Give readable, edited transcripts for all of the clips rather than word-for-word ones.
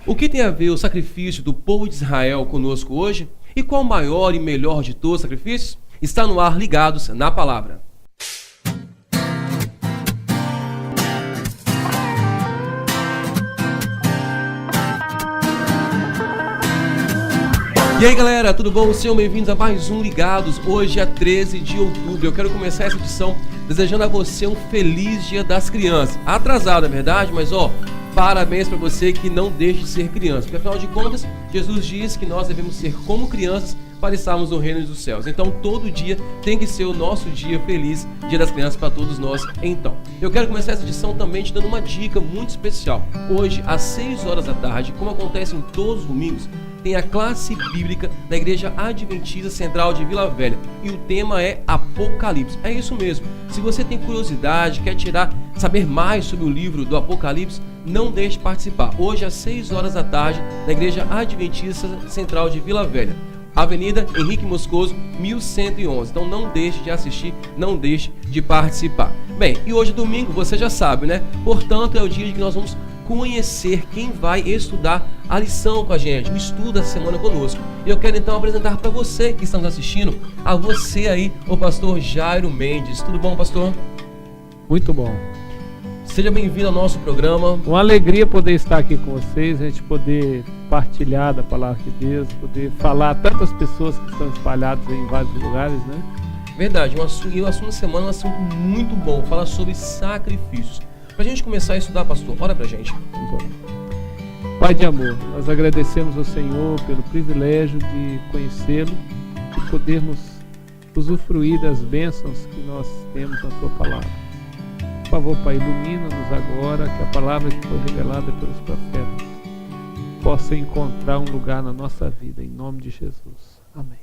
O que tem a ver o sacrifício do povo de Israel conosco hoje? E qual o maior e melhor de todos os sacrifícios? Está no ar, ligados na palavra. E aí galera, tudo bom? Sejam bem-vindos a mais um Ligados. Hoje é 13 de outubro. Eu quero começar essa edição desejando a você um feliz Dia das Crianças. Atrasado, é verdade? Mas parabéns para você que não deixe de ser criança. Porque afinal de contas, Jesus diz que nós devemos ser como crianças para estarmos no reino dos céus. Então todo dia tem que ser o nosso dia feliz, Dia das Crianças para todos nós. Então, eu quero começar essa edição também te dando uma dica muito especial. Hoje, às 6 horas da tarde, como acontece em todos os domingos, tem a classe bíblica da Igreja Adventista Central de Vila Velha e o tema é Apocalipse. É isso mesmo. Se você tem curiosidade, quer saber mais sobre o livro do Apocalipse, não deixe de participar. Hoje às 6 horas da tarde na Igreja Adventista Central de Vila Velha, Avenida Henrique Moscoso, 1111. Então não deixe de assistir, não deixe de participar. Bem, e hoje domingo, você já sabe, né? Portanto, é o dia de que nós vamos conhecer quem vai estudar a lição com a gente, o estudo da semana conosco. E eu quero então apresentar para você que está nos assistindo, a você aí, o pastor Jairo Mendes. Tudo bom, pastor? Muito bom. Seja bem-vindo ao nosso programa. Uma alegria poder estar aqui com vocês, a gente poder partilhar da palavra de Deus, poder falar a tantas pessoas que estão espalhadas em vários lugares, né? Verdade, o assunto da semana é um assunto muito bom, fala sobre sacrifícios. Pra gente começar a estudar, pastor, ora pra gente. Pai de amor, nós agradecemos ao Senhor pelo privilégio de conhecê-lo e podermos usufruir das bênçãos que nós temos na tua palavra. Por favor, Pai, ilumina-nos agora, que a palavra que foi revelada pelos profetas possa encontrar um lugar na nossa vida, em nome de Jesus. Amém.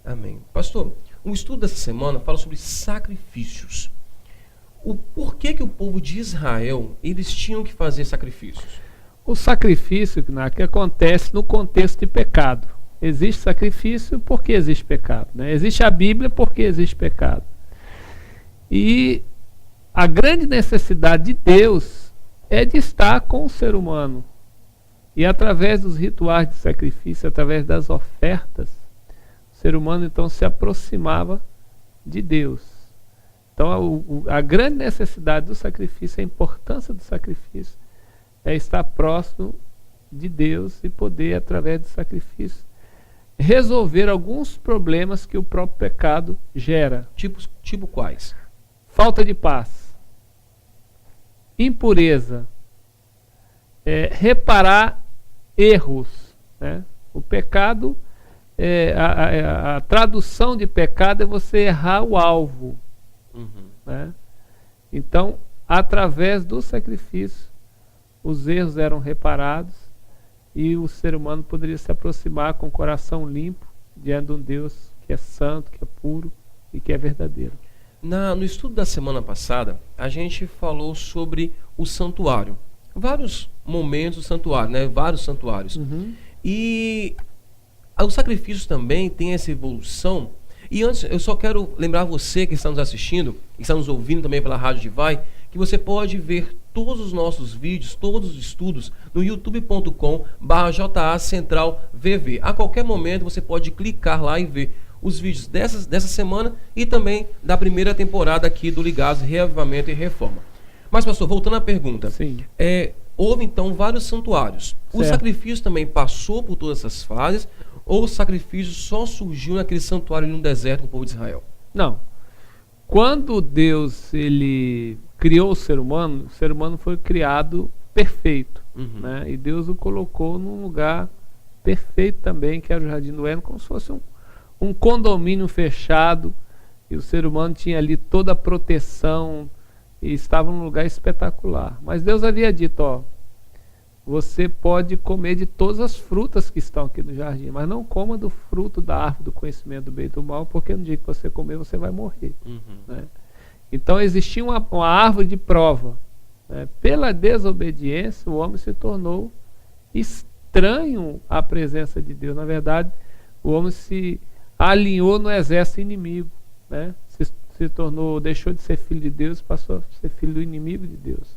Amém. Pastor, o estudo dessa semana fala sobre sacrifícios. O porquê que o povo de Israel, eles tinham que fazer sacrifícios? O sacrifício que acontece no contexto de pecado. Existe sacrifício porque existe pecado, né? Existe a Bíblia porque existe pecado. E a grande necessidade de Deus é de estar com o ser humano. E através dos rituais de sacrifício, através das ofertas, o ser humano então se aproximava de Deus. Então a grande necessidade do sacrifício, a importância do sacrifício, é estar próximo de Deus e poder, através do sacrifício, resolver alguns problemas que o próprio pecado gera. Tipo quais? Falta de paz, impureza, reparar erros, né? O pecado, a tradução de pecado é você errar o alvo. Né? Então, através do sacrifício, os erros eram reparados e o ser humano poderia se aproximar com o coração limpo diante de um Deus que é santo, que é puro e que é verdadeiro. No estudo da semana passada, a gente falou sobre o santuário. Vários momentos do santuário, né? Vários santuários. E os sacrifícios também têm essa evolução. E antes, eu só quero lembrar você que está nos assistindo, que está nos ouvindo também pela Rádio Divai, que você pode ver todos os nossos vídeos, todos os estudos, no youtube.com/JA Central VV. A qualquer momento você pode clicar lá e ver os vídeos dessa semana e também da primeira temporada aqui do Ligados, Reavivamento e Reforma. Mas, pastor, voltando à pergunta. Sim. Houve então vários santuários. O sacrifício também passou por todas essas fases, ou o sacrifício só surgiu naquele santuário no deserto com o povo de Israel? Não. Quando Deus ele criou o ser humano foi criado perfeito. Né? E Deus o colocou num lugar perfeito também, que era o Jardim do Éden, como se fosse um condomínio fechado. E o ser humano tinha ali toda a proteção e estava num lugar espetacular. Mas Deus havia dito, você pode comer de todas as frutas que estão aqui no jardim, mas não coma do fruto da árvore do conhecimento do bem e do mal, porque no dia que você comer, você vai morrer. Né? Então existia uma árvore de prova. Né? Pela desobediência, o homem se tornou estranho à presença de Deus. Na verdade, o homem se alinhou no exército inimigo. Né? Deixou de ser filho de Deus, passou a ser filho do inimigo de Deus.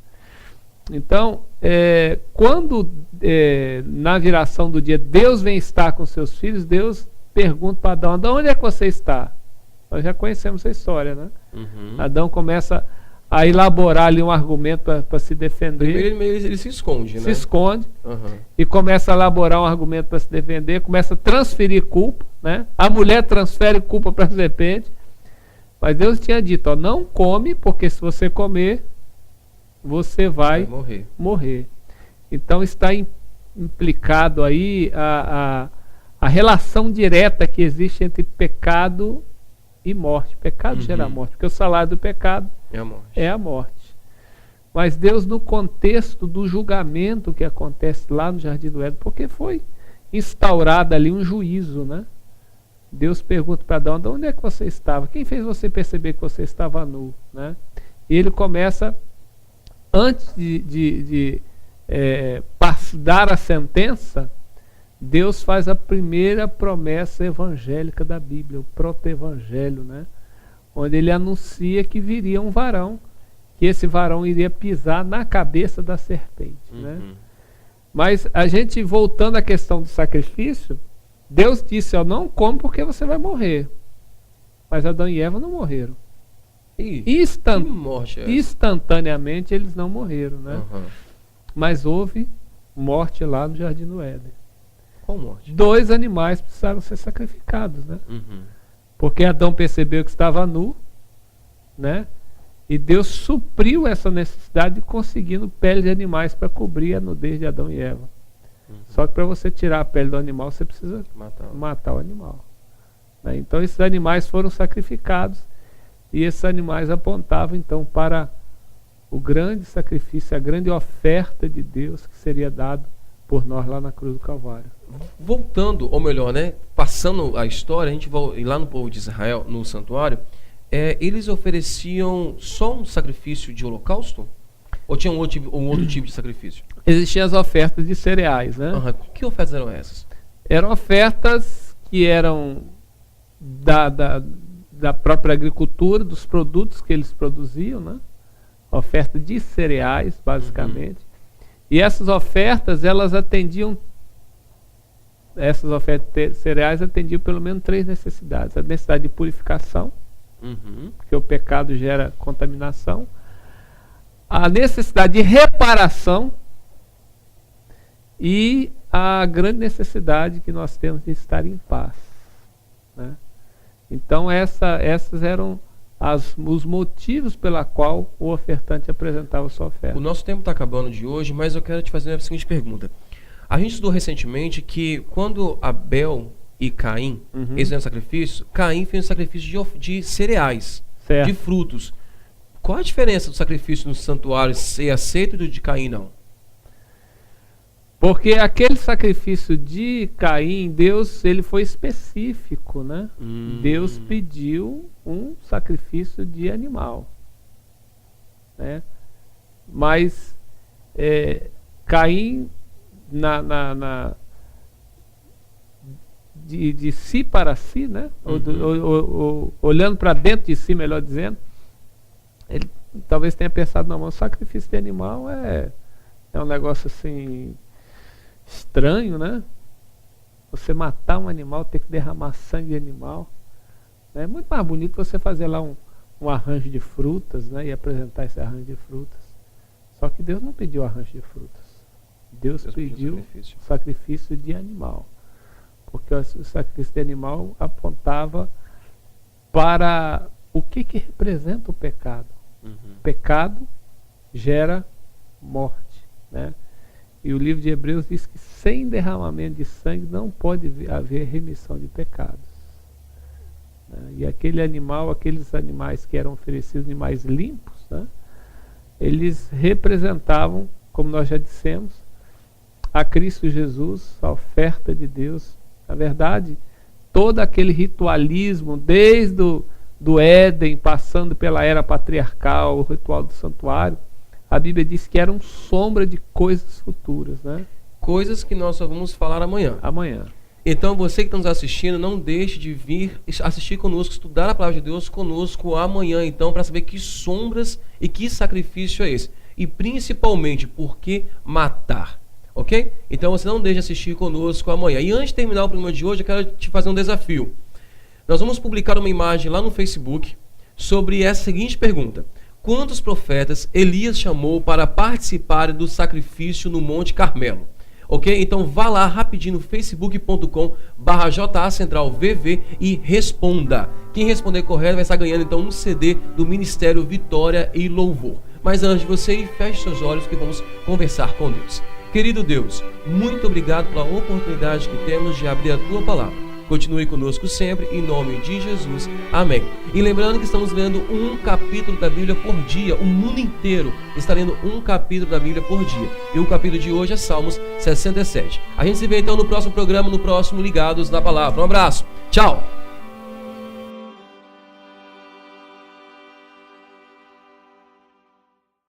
Então, quando na viração do dia Deus vem estar com seus filhos, Deus pergunta para Adão: Adão, onde é que você está? Nós já conhecemos essa história, né? Adão começa a elaborar ali um argumento para se defender. Primeiro ele se esconde, né? Se esconde e começa a elaborar um argumento para se defender, começa a transferir culpa, né? A mulher transfere culpa para a serpente, mas Deus tinha dito: ó, não come, porque se você comer, você vai morrer. Então está implicado aí a relação direta que existe entre pecado e morte. Pecado gera morte, porque o salário do pecado é a morte. Mas Deus, no contexto do julgamento que acontece lá no Jardim do Éden, porque foi instaurado ali um juízo, né? Deus pergunta para Adão: onde é que você estava? Quem fez você perceber que você estava nu? Né? E ele começa, antes de dar a sentença, Deus faz a primeira promessa evangélica da Bíblia, o proto-evangelho, né? Onde ele anuncia que viria um varão, que esse varão iria pisar na cabeça da serpente. Né? Mas a gente, voltando à questão do sacrifício, Deus disse: ó, não come porque você vai morrer. Mas Adão e Eva não morreram. Instantaneamente eles não morreram. Né? Mas houve morte lá no Jardim do Éden. Qual morte? 2 animais precisaram ser sacrificados, né? Porque Adão percebeu que estava nu, né? E Deus supriu essa necessidade conseguindo pele de animais para cobrir a nudez de Adão e Eva. Só que para você tirar a pele do animal, você precisa matar o animal. Né? Então esses animais foram sacrificados, e esses animais apontavam então para o grande sacrifício, a grande oferta de Deus que seria dado por nós lá na cruz do Calvário. Voltando, ou melhor, né, passando a história, a gente vai lá no povo de Israel, no santuário, eles ofereciam só um sacrifício de holocausto? Ou tinha um outro tipo de sacrifício? Existiam as ofertas de cereais, né? Que ofertas eram essas? Eram ofertas que eram da própria agricultura, dos produtos que eles produziam, né? Oferta de cereais, basicamente. E essas ofertas, essas ofertas cereais atendiam pelo menos 3 necessidades. A necessidade de purificação, porque o pecado gera contaminação. A necessidade de reparação e a grande necessidade que nós temos de estar em paz. Né? Então essas eram os motivos pela qual o ofertante apresentava a sua oferta. O nosso tempo está acabando de hoje, mas eu quero te fazer a seguinte pergunta. A gente estudou recentemente que quando Abel e Caim fizeram sacrifício, Caim fez um sacrifício de cereais, de frutos. Qual a diferença do sacrifício no santuário ser aceito e do de Caim não? Porque aquele sacrifício de Caim, Deus, ele foi específico, né? Deus pediu um sacrifício de animal, né? Mas Caim, de si para si, né? Olhando para dentro de si, melhor dizendo, ele talvez tenha pensado: não, o sacrifício de animal é um negócio assim estranho, né? Você matar um animal, ter que derramar sangue de animal, é muito mais bonito você fazer lá um arranjo de frutas, né? E apresentar esse arranjo de frutas. Só que Deus não pediu arranjo de frutas. Deus pediu sacrifício de animal, porque o sacrifício de animal apontava para o que representa o pecado. O pecado gera morte, né? E o livro de Hebreus diz que sem derramamento de sangue não pode haver remissão de pecados. Né? E aqueles animais que eram oferecidos, animais limpos, né? Eles representavam, como nós já dissemos, a Cristo Jesus, a oferta de Deus. Na verdade, todo aquele ritualismo, desde do Éden, passando pela era patriarcal, o ritual do santuário, a Bíblia diz que eram sombra de coisas futuras, né? Coisas que nós só vamos falar amanhã. Então você que está nos assistindo, não deixe de vir assistir conosco, estudar a palavra de Deus conosco amanhã, então, para saber que sombras e que sacrifício é esse. e principalmente por que matar. Ok? Então você não deixe de assistir conosco amanhã. E antes de terminar o programa de hoje, eu quero te fazer um desafio. Nós vamos publicar uma imagem lá no Facebook sobre essa seguinte pergunta: quantos profetas Elias chamou para participarem do sacrifício no Monte Carmelo? Ok? Então vá lá rapidinho no facebook.com/JACentralVV e responda. Quem responder correto vai estar ganhando então um CD do Ministério Vitória e Louvor. Mas antes de você ir, feche seus olhos que vamos conversar com Deus. Querido Deus, muito obrigado pela oportunidade que temos de abrir a Tua Palavra. Continue conosco sempre, em nome de Jesus. Amém. E lembrando que estamos lendo um capítulo da Bíblia por dia. O mundo inteiro está lendo um capítulo da Bíblia por dia. E o capítulo de hoje é Salmos 67. A gente se vê então no próximo programa, no próximo Ligados na Palavra. Um abraço. Tchau.